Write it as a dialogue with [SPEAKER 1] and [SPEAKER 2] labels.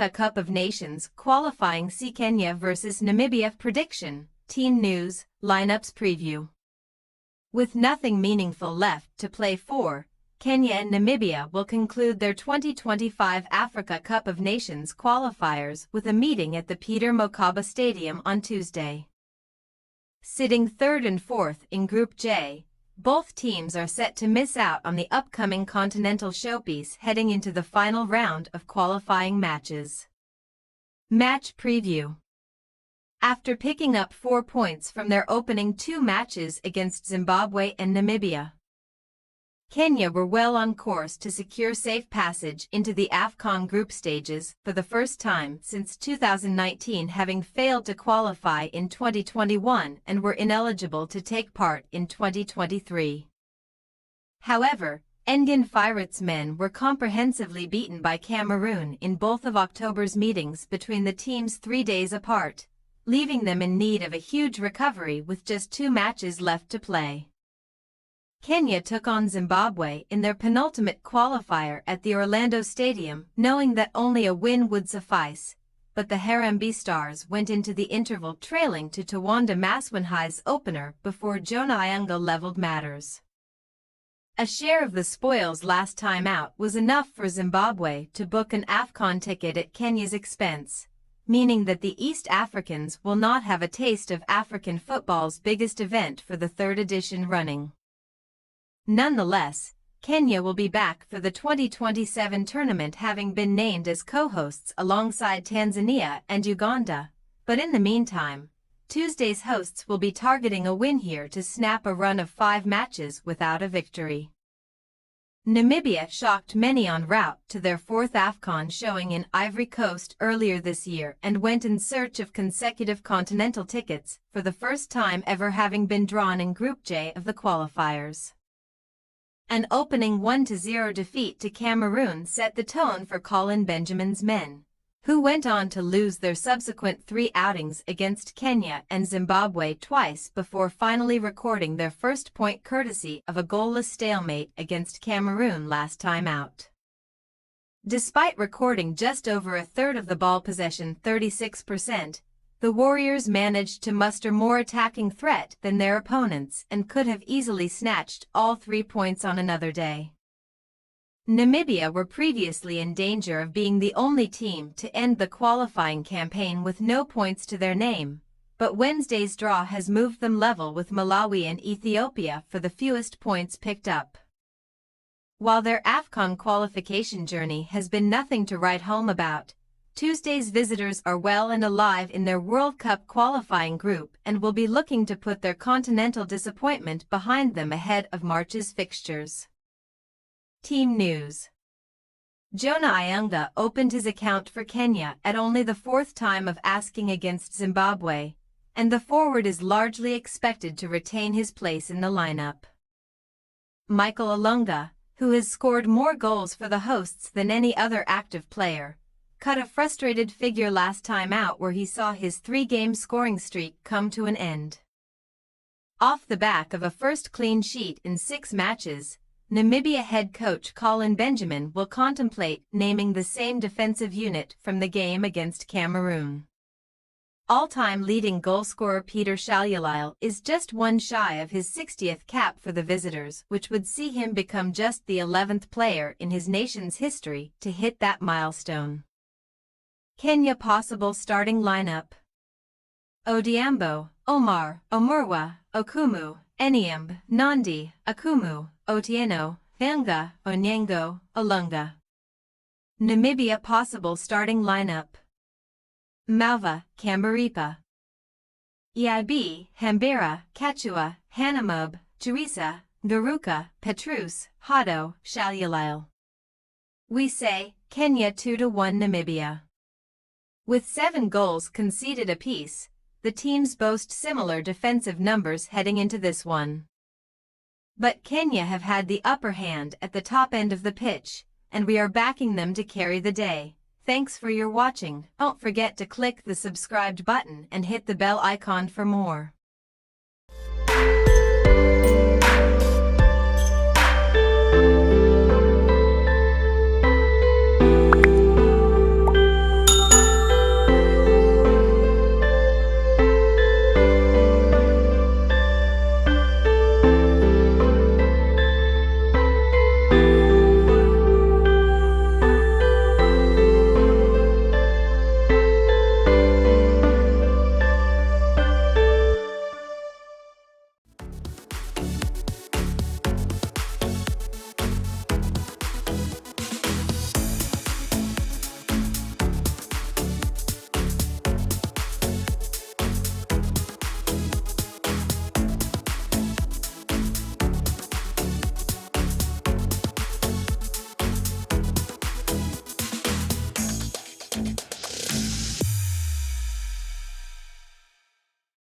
[SPEAKER 1] Africa Cup of Nations qualifying. See Kenya vs Namibia prediction, team news, lineups preview. With nothing meaningful left to play for, Kenya and Namibia will conclude their 2025 Africa Cup of Nations qualifiers with a meeting at the Peter Mokaba Stadium on Tuesday. Sitting third and fourth in Group J, both teams are set to miss out on the upcoming continental showpiece heading into the final round of qualifying matches. Match preview. After picking up 4 points from their opening 2 matches against Zimbabwe and Namibia, Kenya were well on course to secure safe passage into the AFCON group stages for the first time since 2019, having failed to qualify in 2021 and were ineligible to take part in 2023. However, Engen Fire's men were comprehensively beaten by Cameroon in both of October's meetings between the teams 3 days apart, leaving them in need of a huge recovery with just 2 matches left to play. Kenya took on Zimbabwe in their penultimate qualifier at the Orlando Stadium, knowing that only a win would suffice, but the Harambee Stars went into the interval trailing to Tawanda Maswanhi's opener before Jonah Ayunga leveled matters. A share of the spoils last time out was enough for Zimbabwe to book an AFCON ticket at Kenya's expense, meaning that the East Africans will not have a taste of African football's biggest event for the 3rd edition running. Nonetheless, Kenya will be back for the 2027 tournament, having been named as co-hosts alongside Tanzania and Uganda, but in the meantime, Tuesday's hosts will be targeting a win here to snap a run of 5 matches without a victory. Namibia shocked many en route to their 4th AFCON showing in Ivory Coast earlier this year and went in search of consecutive continental tickets for the first time ever, having been drawn in Group J of the qualifiers. An opening 1-0 defeat to Cameroon set the tone for Colin Benjamin's men, who went on to lose their subsequent 3 outings against Kenya and Zimbabwe twice before finally recording their first point courtesy of a goalless stalemate against Cameroon last time out. Despite recording just over a third of the ball possession, 36%, the Warriors managed to muster more attacking threat than their opponents and could have easily snatched all 3 points on another day. Namibia were previously in danger of being the only team to end the qualifying campaign with no points to their name, but Wednesday's draw has moved them level with Malawi and Ethiopia for the fewest points picked up. While their AFCON qualification journey has been nothing to write home about, Tuesday's visitors are well and alive in their World Cup qualifying group and will be looking to put their continental disappointment behind them ahead of March's fixtures. Team news. Jonah Ayunga opened his account for Kenya at only the 4th time of asking against Zimbabwe, and the forward is largely expected to retain his place in the lineup. Michael Olunga, who has scored more goals for the hosts than any other active player, cut a frustrated figure last time out where he saw his 3-game scoring streak come to an end. Off the back of a first clean sheet in 6 matches, Namibia head coach Colin Benjamin will contemplate naming the same defensive unit from the game against Cameroon. All-time leading goalscorer Peter Shalulile is just 1 shy of his 60th cap for the visitors, which would see him become just the 11th player in his nation's history to hit that milestone. Kenya possible starting lineup: Odhiambo, Omar, Omurwa, Okumu, Eniamb, Nandi, Akumu, Otieno, Ayunga, Onyengo, Olunga. Namibia possible starting lineup: Malva, Kambaripa, Iib, Hambira, Kachua, Hanamub, Jarisa, Garuka, Petrus, Hado, Shalulile. We say, Kenya 2-1 Namibia. With 7 goals conceded apiece, the teams boast similar defensive numbers heading into this one. But Kenya have had the upper hand at the top end of the pitch, and we are backing them to carry the day. Thanks for your watching. Don't forget to click the subscribed button and hit the bell icon for more.